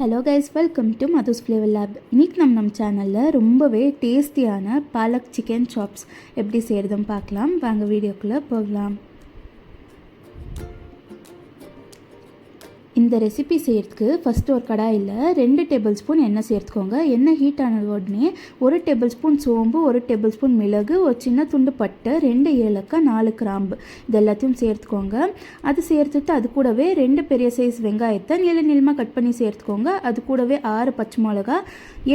Hello guys, welcome to Madhu's flavour lab. இன்றைக்கி நம்ம சேனலில் ரொம்பவே டேஸ்டியான பாலக் சிக்கன் சாப்ஸ் எப்படி செய்கிறதுன்னு பார்க்கலாம். வாங்க வீடியோக்குள்ளே போகலாம். இந்த ரெசிபி செய்கிறதுக்கு ஃபஸ்ட்டு ஒரு கடாயில் 2 டேபிள் ஸ்பூன் எண்ணெய் சேர்த்துக்கோங்க. எண்ணெய் ஹீட் ஆனது உடனே 1 டேபிள் ஸ்பூன் சோம்பு, 1 டேபிள் ஸ்பூன் மிளகு, ஒரு சின்ன துண்டு பட்டை, 2 ஏலக்காய், 4 கிராம்பு இது எல்லாத்தையும் சேர்த்துக்கோங்க. அது சேர்த்துட்டு அது கூடவே 2 பெரிய சைஸ் வெங்காயத்தை நீளமாக கட் பண்ணி சேர்த்துக்கோங்க. அது கூடவே 6 பச்சை மிளகா,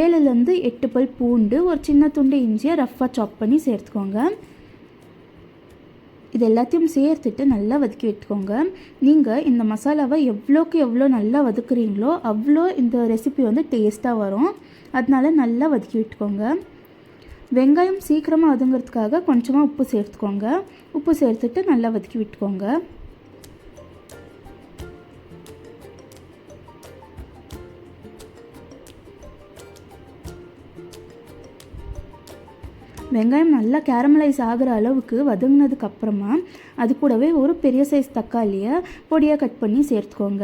7லேருந்து 8 பல் பூண்டு, ஒரு சின்ன துண்டு இஞ்சியை ரஃப்பாக சாப் பண்ணி சேர்த்துக்கோங்க. இது எல்லாத்தையும் சேர்த்துட்டு நல்லா வதக்கி விட்டுக்கோங்க. நீங்கள் இந்த மசாலாவை எவ்வளோக்கு எவ்வளோ நல்லா வதக்குறீங்களோ அவ்வளோ இந்த ரெசிபி வந்து டேஸ்ட்டாக வரும். அதனால நல்லா வதக்கி விட்டுக்கோங்க. வெங்காயம் சீக்கிரமாக வதங்கிறதுக்காக கொஞ்சமாக உப்பு சேர்த்துக்கோங்க. உப்பு சேர்த்துட்டு நல்லா வதக்கி விட்டுக்கோங்க. வெங்காயம் நல்லா கேரமலைஸ் ஆகிற அளவுக்கு வதங்கினதுக்கப்புறமா அது கூடவே ஒரு பெரிய சைஸ் தக்காளியை பொடியாக கட் பண்ணி சேர்த்துக்கோங்க.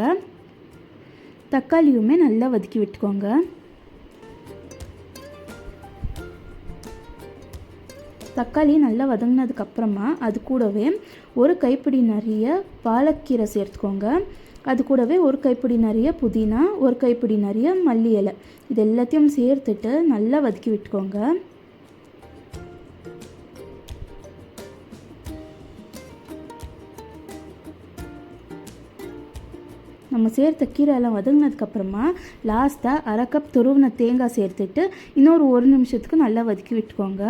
தக்காளியுமே நல்லா வதக்கி விட்டுக்கோங்க. தக்காளி நல்லா வதங்கினதுக்கப்புறமா அது கூடவே ஒரு கைப்பிடி நிறைய பாலக்கீரை சேர்த்துக்கோங்க. அது கூடவே ஒரு கைப்பிடி நிறைய புதினா, ஒரு கைப்பிடி நிறைய மல்லி இலை இது எல்லாத்தையும் சேர்த்துட்டு நல்லா வதக்கி விட்டுக்கோங்க. நம்ம சேர்த்த கீரை எல்லாம் வதங்கினதுக்கப்புறமா லாஸ்ட்டாக 1/2 கப் துருவின தேங்காய் சேர்த்துட்டு இன்னொரு 1 நிமிஷத்துக்கு நல்லா வதக்கி விட்டுக்கோங்க.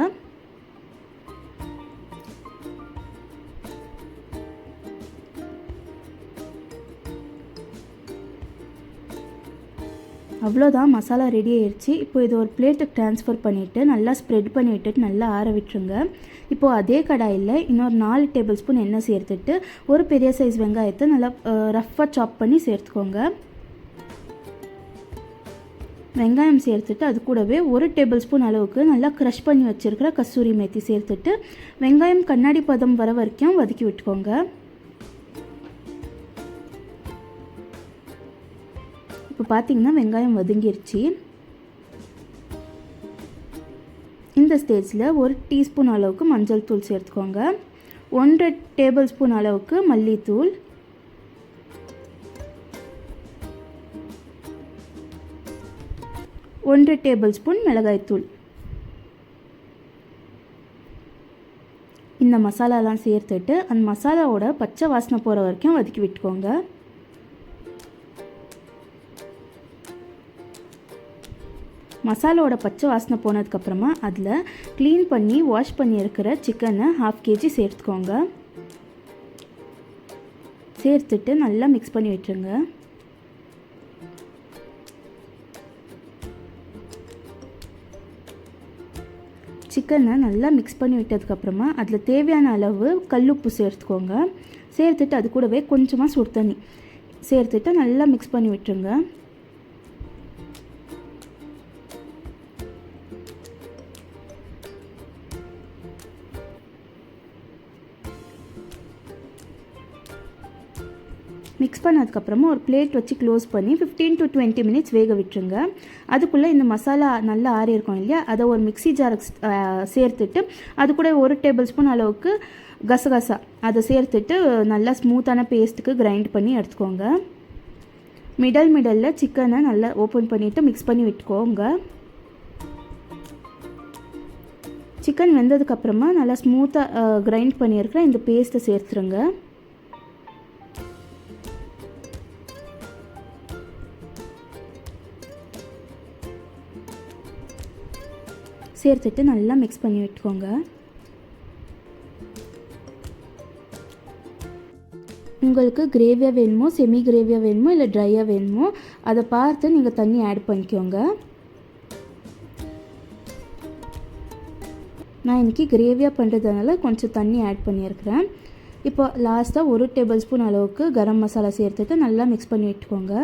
அவ்வளோதான், மசாலா ரெடி ஆயிடுச்சு. இப்போ இது ஒரு பிளேட்டுக்கு ட்ரான்ஸ்ஃபர் பண்ணிவிட்டு நல்லா ஸ்ப்ரெட் பண்ணி விட்டுட்டு நல்லா ஆற விட்டுருங்க. இப்போது அதே கடாயில் இன்னொரு 4 டேபிள் ஸ்பூன் எண்ணெய் சேர்த்துட்டு ஒரு பெரிய சைஸ் வெங்காயத்தை நல்லா ரஃப்பாக சாப் பண்ணி சேர்த்துக்கோங்க. வெங்காயம் சேர்த்துட்டு அது கூடவே 1 டேபிள் ஸ்பூன் அளவுக்கு நல்லா க்ரஷ் பண்ணி வச்சுருக்கிற கஸ்தூரி மேத்தி சேர்த்துட்டு வெங்காயம் கண்ணாடி பதம் வர வரைக்கும் வதக்கி விட்டுக்கோங்க. இப்போ பார்த்தீங்கன்னா வெங்காயம் வதங்கிருச்சு. இந்த ஸ்டேஜில் 1 டீஸ்பூன் அளவுக்கு மஞ்சள் தூள் சேர்த்துக்கோங்க. 1 டேபிள் ஸ்பூன் அளவுக்கு மல்லித்தூள், 1 டேபிள் ஸ்பூன் மிளகாய்த்தூள். இந்த மசாலாலாம் சேர்த்துட்டு அந்த மசாலாவோட பச்சை வாசனை போகிற வரைக்கும் வதக்கி விட்டுக்கோங்க. மசாலாவோட பச்சை வாசனை போனதுக்கப்புறமா அதில் க்ளீன் பண்ணி வாஷ் பண்ணி இருக்கிற சிக்கனை 1/2 kg சேர்த்துக்கோங்க. சேர்த்துட்டு நல்லா மிக்ஸ் பண்ணி விட்டுருங்க. சிக்கனை நல்லா மிக்ஸ் பண்ணி விட்டதுக்கப்புறமா அதில் தேவையான அளவு கல்லுப்பு சேர்த்துக்கோங்க. சேர்த்துட்டு அது கூடவே கொஞ்சமாக சுடு தண்ணி சேர்த்துட்டு நல்லா மிக்ஸ் பண்ணி விட்டுருங்க. மிக்ஸ் பண்ணதுக்கப்புறமா ஒரு பிளேட் வச்சு க்ளோஸ் பண்ணி 15 to 20 மினிட்ஸ் வேக விட்டுருங்க. அதுக்குள்ளே இந்த மசாலா நல்லா ஆறி இருக்கும் இல்லையா, அதை ஒரு மிக்ஸி ஜாருக்கு சேர்த்துட்டு அது கூட 1 டேபிள் ஸ்பூன் அளவுக்கு கசகசா அதை சேர்த்துட்டு நல்லா ஸ்மூத்தான பேஸ்ட்டுக்கு கிரைண்ட் பண்ணி எடுத்துக்கோங்க. மிடலில் சிக்கனை நல்லா ஓப்பன் பண்ணிவிட்டு மிக்ஸ் பண்ணி விட்டுக்கோங்க. சிக்கன் வெந்ததுக்கப்புறமா நல்லா ஸ்மூத்தாக கிரைண்ட் பண்ணியிருக்கிற இந்த பேஸ்ட்டை சேர்த்துருங்க. சேர்த்துட்டு நல்லா மிக்ஸ் பண்ணி விட்டுக்கோங்க. உங்களுக்கு கிரேவியாக வேணுமோ, செமி கிரேவியாக வேணுமோ, இல்லை ட்ரையாக வேணுமோ அதை பார்த்து நீங்கள் தண்ணி ஆட் பண்ணிக்கோங்க. நான் இன்றைக்கி கிரேவியாக பண்ணுறதுனால கொஞ்சம் தண்ணி ஆட் பண்ணியிருக்கிறேன். இப்போ லாஸ்ட்டாக 1 டேபிள் ஸ்பூன் அளவுக்கு கரம் மசாலா சேர்த்துட்டு நல்லா மிக்ஸ் பண்ணி விட்டுக்கோங்க.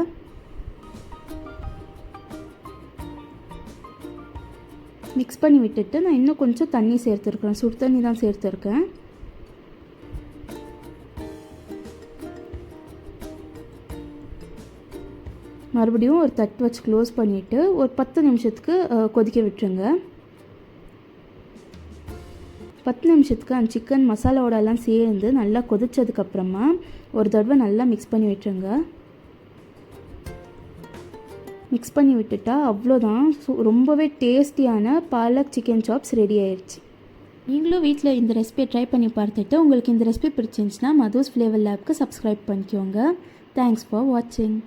மிக்ஸ் பண்ணி விட்டுட்டு நான் இன்னும் கொஞ்சம் தண்ணி சேர்த்துருக்கேன். சுடு தண்ணி தான் சேர்த்துருக்கேன். மறுபடியும் ஒரு தட்டு வச்சு க்ளோஸ் பண்ணிவிட்டு ஒரு 10 நிமிஷத்துக்கு கொதிக்க விட்டுருங்க. 10 நிமிஷத்துக்கு அந்த சிக்கன் மசாலாவோடலாம் சேர்ந்து நல்லா கொதித்ததுக்கப்புறமா ஒரு தடவை நல்லா மிக்ஸ் பண்ணி விட்டுருங்க. மிக்ஸ் பண்ணி விட்டுட்டா அவ்வளோதான், ரொம்பவே டேஸ்டியான பாலக் சிக்கன் சாப்ஸ் ரெடி ஆயிடுச்சு. நீங்களும் வீட்டில் இந்த ரெசிபியை ட்ரை பண்ணி பார்த்துட்டு உங்களுக்கு இந்த ரெசிபி பிடிச்சிருந்துச்சுன்னா மதுஸ் ஃப்ளேவர் லேப்க்கு சப்ஸ்கிரைப் பண்ணிக்கோங்க. தேங்க்ஸ் ஃபார் வாட்சிங்.